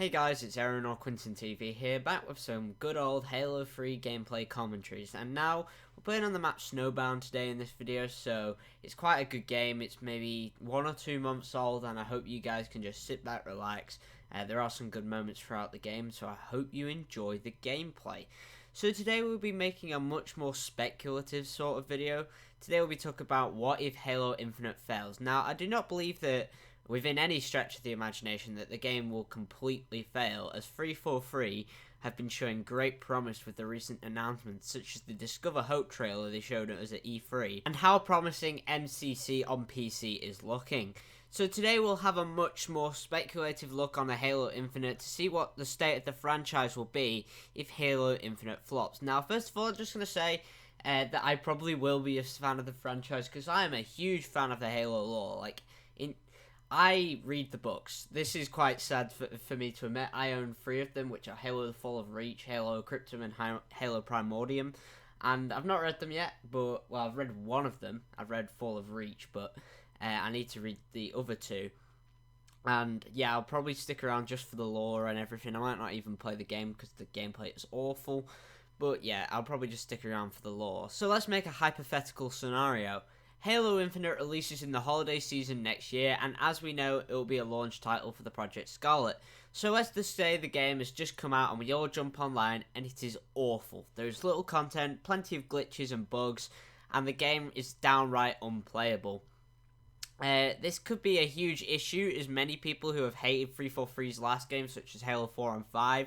Hey guys, it's Aaron or QuinntonTV here, back with some good old Halo 3 gameplay commentaries. And now, we're playing on the map Snowbound today in this video, so it's quite a good game. It's maybe 1 or 2 months old, and I hope you guys can just sit back, relax. There are some good moments throughout the game, so I hope you enjoy the gameplay. So today we'll be making a much more speculative sort of video. Today we'll be talking about what if Halo Infinite fails. Now, I do not believe that within any stretch of the imagination that the game will completely fail, as 343 have been showing great promise with the recent announcements such as the Discover Hope trailer they showed us at E3, and how promising MCC on PC is looking. So today we'll have a much more speculative look on a Halo Infinite to see what the state of the franchise will be if Halo Infinite flops. Now, first of all, I'm just going to say that I probably will be a fan of the franchise because I am a huge fan of the Halo lore. I read the books. This is quite sad for me to admit. I own 3 of them, which are Halo the Fall of Reach, Halo Cryptum, and Halo Primordium. And I've not read them yet, but, well, I've read one of them. I've read Fall of Reach, but I need to read the other 2. And, yeah, I'll probably stick around just for the lore and everything. I might not even play the game because the gameplay is awful. But, yeah, I'll probably just stick around for the lore. So let's make a hypothetical scenario. Halo Infinite releases in the holiday season next year, and as we know, it will be a launch title for the Project Scarlet. So let's just say the game has just come out and we all jump online and it is awful. There's little content, plenty of glitches and bugs, and the game is downright unplayable. This could be a huge issue, as many people who have hated 343's last game, such as Halo 4 and 5,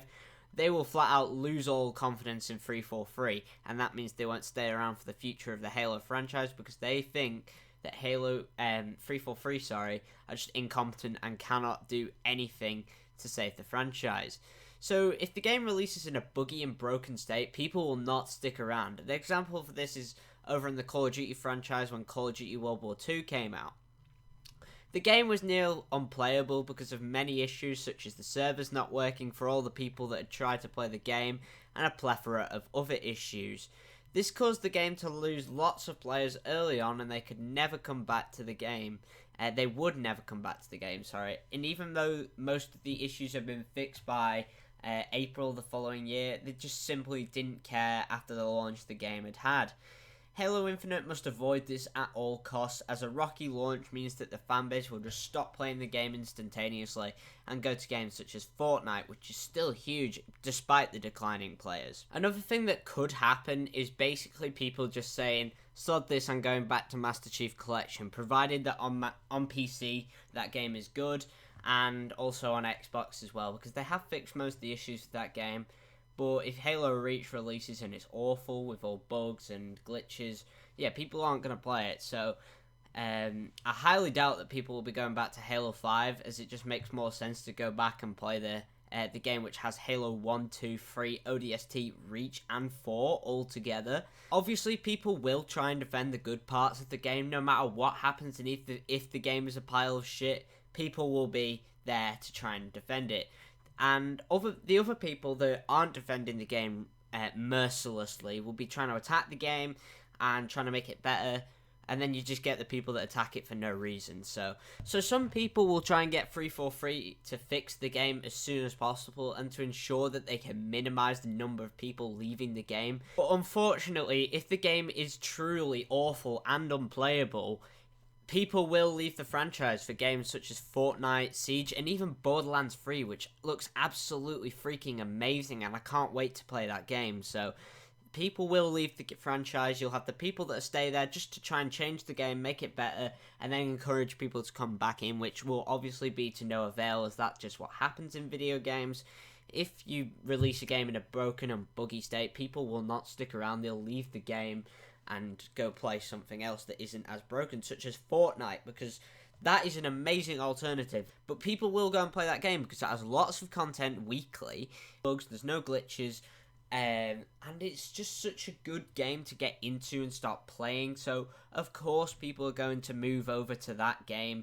they will flat out lose all confidence in 343, and that means they won't stay around for the future of the Halo franchise because they think that Halo 343 are just incompetent and cannot do anything to save the franchise. So if the game releases in a buggy and broken state, people will not stick around. The example for this is over in the Call of Duty franchise when Call of Duty World War II came out. The game was near unplayable because of many issues such as the servers not working for all the people that had tried to play the game and a plethora of other issues. This caused the game to lose lots of players early on and they could never come back to the game. They would never come back to the game, sorry. And even though most of the issues have been fixed by April the following year, they just simply didn't care after the launch the game had had. Halo Infinite must avoid this at all costs, as a rocky launch means that the fanbase will just stop playing the game instantaneously and go to games such as Fortnite, which is still huge despite the declining players. Another thing that could happen is basically people just saying, sod this, I'm going back to Master Chief Collection, provided that on PC that game is good, and also on Xbox as well, because they have fixed most of the issues with that game. But if Halo Reach releases and it's awful with all bugs and glitches, yeah, people aren't going to play it. So I highly doubt that people will be going back to Halo 5, as it just makes more sense to go back and play the game which has Halo 1, 2, 3, ODST, Reach, and 4 all together. Obviously, people will try and defend the good parts of the game no matter what happens, and if the game is a pile of shit, people will be there to try and defend it. And the other people that aren't defending the game mercilessly will be trying to attack the game and trying to make it better, and then you just get the people that attack it for no reason. So some people will try and get 343 to fix the game as soon as possible and to ensure that they can minimize the number of people leaving the game. But unfortunately, if the game is truly awful and unplayable, people will leave the franchise for games such as Fortnite, Siege, and even Borderlands 3, which looks absolutely freaking amazing, and I can't wait to play that game. So people will leave the franchise. You'll have the people that stay there just to try and change the game, make it better, and then encourage people to come back in, which will obviously be to no avail, as that's just what happens in video games. If you release a game in a broken and buggy state, people will not stick around. They'll leave the game and go play something else that isn't as broken, such as Fortnite, because that is an amazing alternative. But people will go and play that game because it has lots of content weekly, bugs, there's no glitches, and it's just such a good game to get into and start playing. So of course people are going to move over to that game.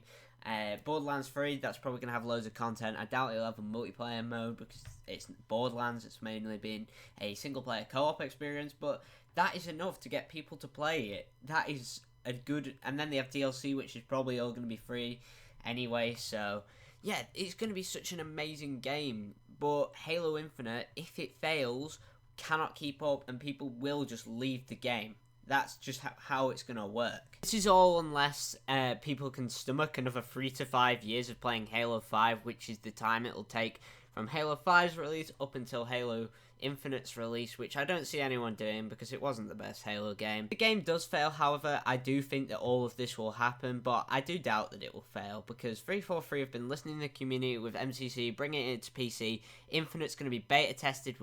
Borderlands 3, that's probably going to have loads of content. I doubt it'll have a multiplayer mode because it's Borderlands. It's mainly been a single-player co-op experience, but that is enough to get people to play it. That is a good... And then they have DLC, which is probably all going to be free anyway, so yeah, it's going to be such an amazing game. but Halo Infinite, if it fails, cannot keep up and people will just leave the game. That's just how it's going to work. This is all unless people can stomach another 3 to 5 years of playing Halo 5, which is the time it'll take from Halo 5's release up until Halo Infinite's release, which I don't see anyone doing because it wasn't the best Halo game. If the game does fail, however, I do think that all of this will happen, but I do doubt that it will fail because 343 have been listening to the community with MCC, bringing it into PC. Infinite's going to be beta tested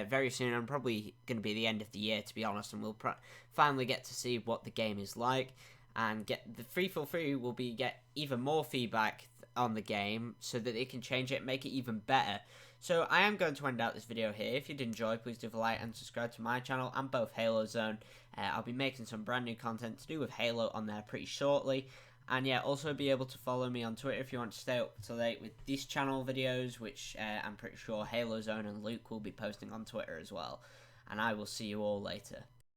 very soon, and probably going to be the end of the year, to be honest, and we'll finally get to see what the game is like, and get the 343 will get even more feedback on the game so that they can change it and make it even better. So I am going to end out this video here. If you did enjoy, please do like and subscribe to my channel and both Halo Zone. I'll be making some brand new content to do with Halo on there pretty shortly. And yeah, also be able to follow me on Twitter if you want to stay up to date with this channel videos, which I'm pretty sure Halo Zone and Luke will be posting on Twitter as well. And I will see you all later.